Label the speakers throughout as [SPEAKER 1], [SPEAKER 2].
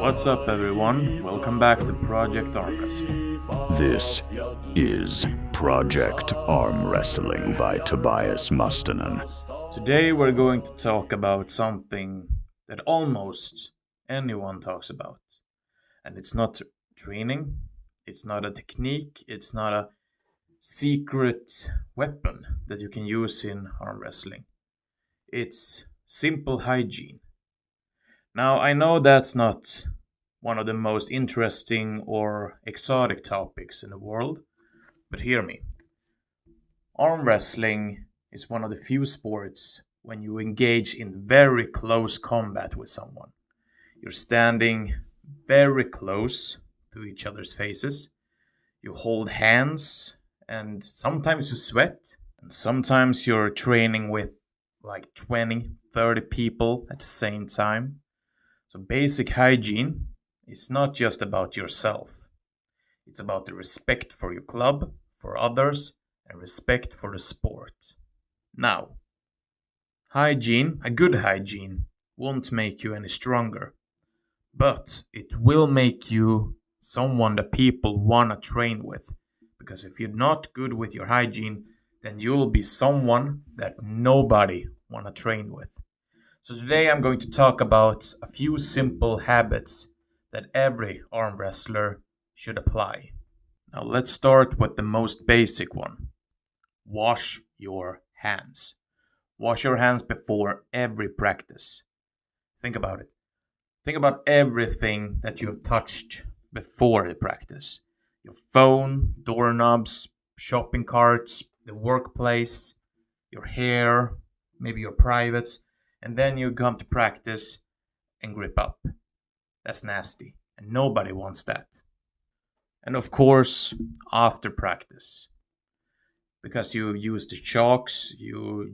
[SPEAKER 1] What's up, everyone? Welcome back to Project Armwrestling.
[SPEAKER 2] This is Project Armwrestling by Tobias Mustonen.
[SPEAKER 1] Today we're going to talk about something that almost anyone talks about. And it's not training, it's not a technique, it's not a secret weapon that you can use in arm wrestling. It's simple hygiene. Now, I know that's not one of the most interesting or exotic topics in the world, but hear me. Arm wrestling is one of the few sports when you engage in very close combat with someone. You're standing very close to each other's faces. You hold hands, and sometimes you sweat, and sometimes you're training with like 20, 30 people at the same time. So basic hygiene is not just about yourself. It's about the respect for your club, for others, and respect for the sport. Now, hygiene, a good hygiene, won't make you any stronger. But it will make you someone that people want to train with. Because if you're not good with your hygiene, then you'll be someone that nobody want to train with. So today I'm going to talk about a few simple habits that every arm wrestler should apply. Now let's start with the most basic one. Wash your hands. Wash your hands before every practice. Think about it. Think about everything that you've touched before the practice. Your phone, doorknobs, shopping carts, the workplace, your hair, maybe your privates. And then you come to practice and grip up. That's nasty. And nobody wants that. And of course, after practice. Because you used the chalks, you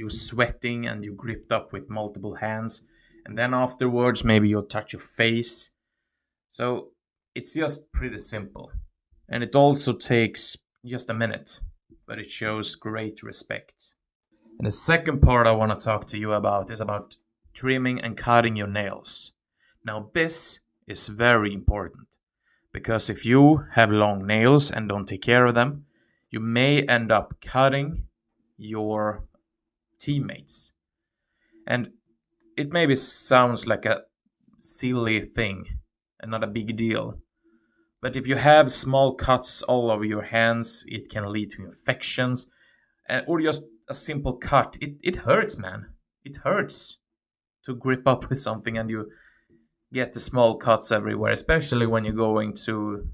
[SPEAKER 1] sweating and you gripped up with multiple hands. And then afterwards, maybe you'll touch your face. So it's just pretty simple. And it also takes just a minute. But it shows great respect. And the second part I want to talk to you about is about trimming and cutting your nails. Now this is very important because if you have long nails and don't take care of them, you may end up cutting your teammates. And it maybe sounds like a silly thing and not a big deal. But if you have small cuts all over your hands, it can lead to infections or just a simple cut. It hurts, man. It hurts to grip up with something and you get the small cuts everywhere, especially when you're going to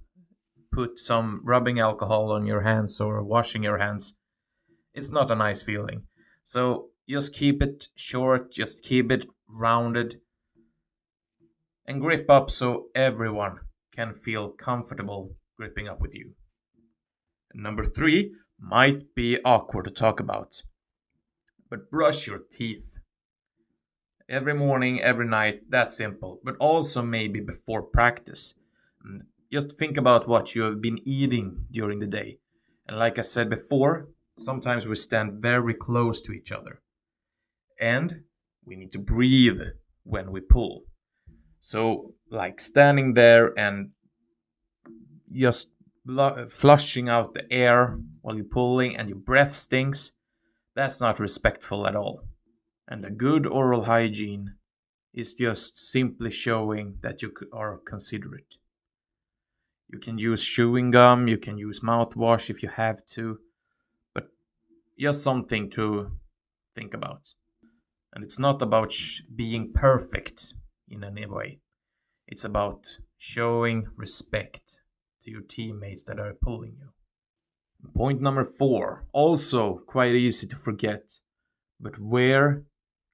[SPEAKER 1] put some rubbing alcohol on your hands or washing your hands. It's not a nice feeling. So just keep it short, just keep it rounded and grip up so everyone can feel comfortable gripping up with you. And number 3 might be awkward to talk about, but brush your teeth. Every morning, every night, that's simple, but also maybe before practice. And just think about what you have been eating during the day. And like I said before, sometimes we stand very close to each other. And we need to breathe when we pull. So, like standing there and just flushing out the air while you're pulling and your breath stinks, that's not respectful at all. And a good oral hygiene is just simply showing that you are considerate. You can use chewing gum, you can use mouthwash if you have to, but just something to think about. And it's not about being perfect in any way. It's about showing respect to your teammates that are pulling you. Point number 4, also quite easy to forget, but wear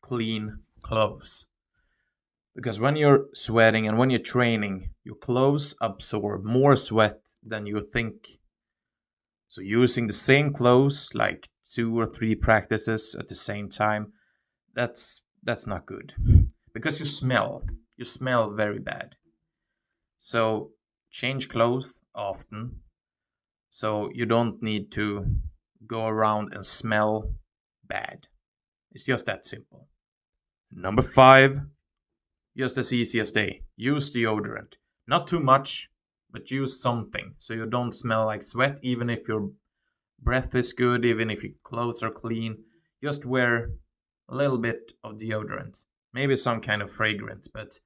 [SPEAKER 1] clean clothes. Because when you're sweating and when you're training, your clothes absorb more sweat than you think. So using the same clothes, like 2 or 3 practices at the same time, that's not good. Because you smell very bad. So change clothes often, so you don't need to go around and smell bad. It's just that simple. Number 5, Just as easy as day. Use deodorant. Not too much, but use something so you don't smell like sweat, even if your breath is good, even if your clothes are clean. Just wear a little bit of deodorant. Maybe some kind of fragrance, but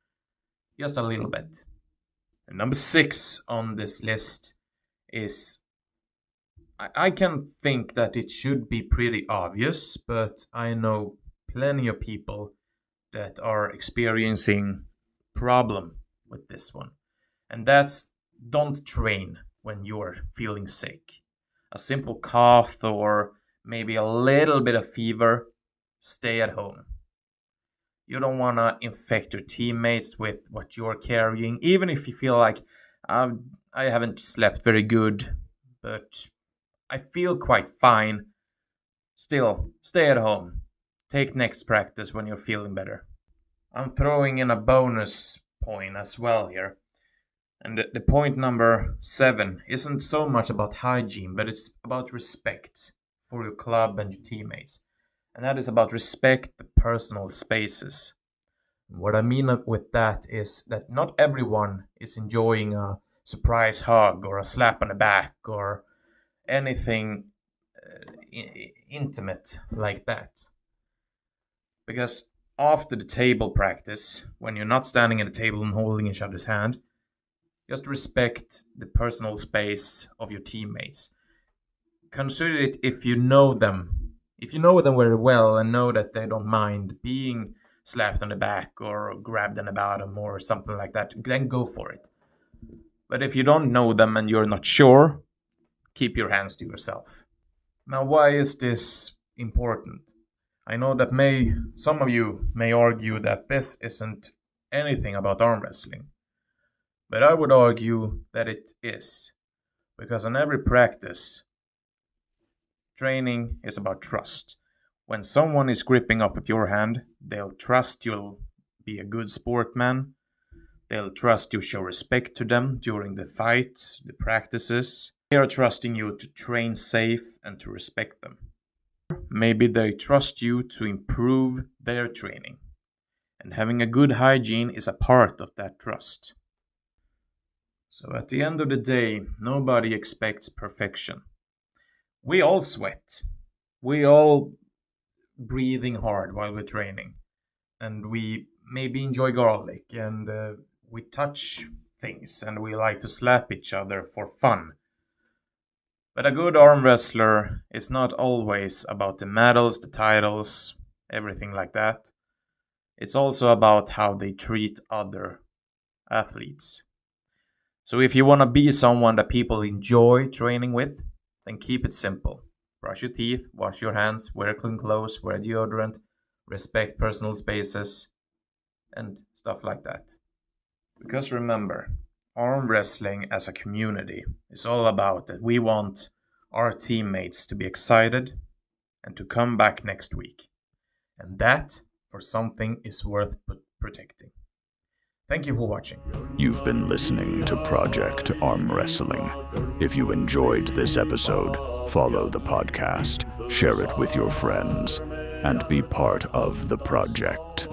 [SPEAKER 1] just a little bit. And number 6 on this list is, I can think that it should be pretty obvious, but I know plenty of people that are experiencing problem with this one. And that's, don't train when you're feeling sick. A simple cough or maybe a little bit of fever, stay at home. You don't want to infect your teammates with what you're carrying, even if you feel like, I haven't slept very good, but I feel quite fine. Still, stay at home. Take next practice when you're feeling better. I'm throwing in a bonus point as well here. And the point number 7 isn't so much about hygiene, but it's about respect for your club and your teammates. And that is about respect the personal spaces. What I mean with that is that not everyone is enjoying a surprise hug or a slap on the back or anything intimate like that. Because after the table practice, when you're not standing at the table and holding each other's hand, just respect the personal space of your teammates. Consider it if you know them. If you know them very well and know that they don't mind being slapped on the back or grabbed on the bottom or something like that, then go for it. But if you don't know them and you're not sure, keep your hands to yourself. Now, why is this important? I know that some of you may argue that this isn't anything about arm wrestling. But I would argue that it is. Because in every practice, training is about trust. When someone is gripping up with your hand, they'll trust you'll be a good sportsman. They'll trust you show respect to them during the fight, the practices. They are trusting you to train safe and to respect them. Maybe they trust you to improve their training. And having a good hygiene is a part of that trust. So at the end of the day, nobody expects perfection. We all sweat. We all breathing hard while we're training. And we maybe enjoy garlic and we touch things and we like to slap each other for fun. But a good arm wrestler is not always about the medals, the titles, everything like that. It's also about how they treat other athletes. So if you want to be someone that people enjoy training with, then keep it simple. Brush your teeth, wash your hands, wear clean clothes, wear deodorant, respect personal spaces, and stuff like that. Because remember, arm wrestling as a community is all about that we want our teammates to be excited and to come back next week. And that, for something, is worth protecting. Thank you for watching.
[SPEAKER 2] You've been listening to Project Armwrestling. If you enjoyed this episode, follow the podcast, share it with your friends, and be part of the project.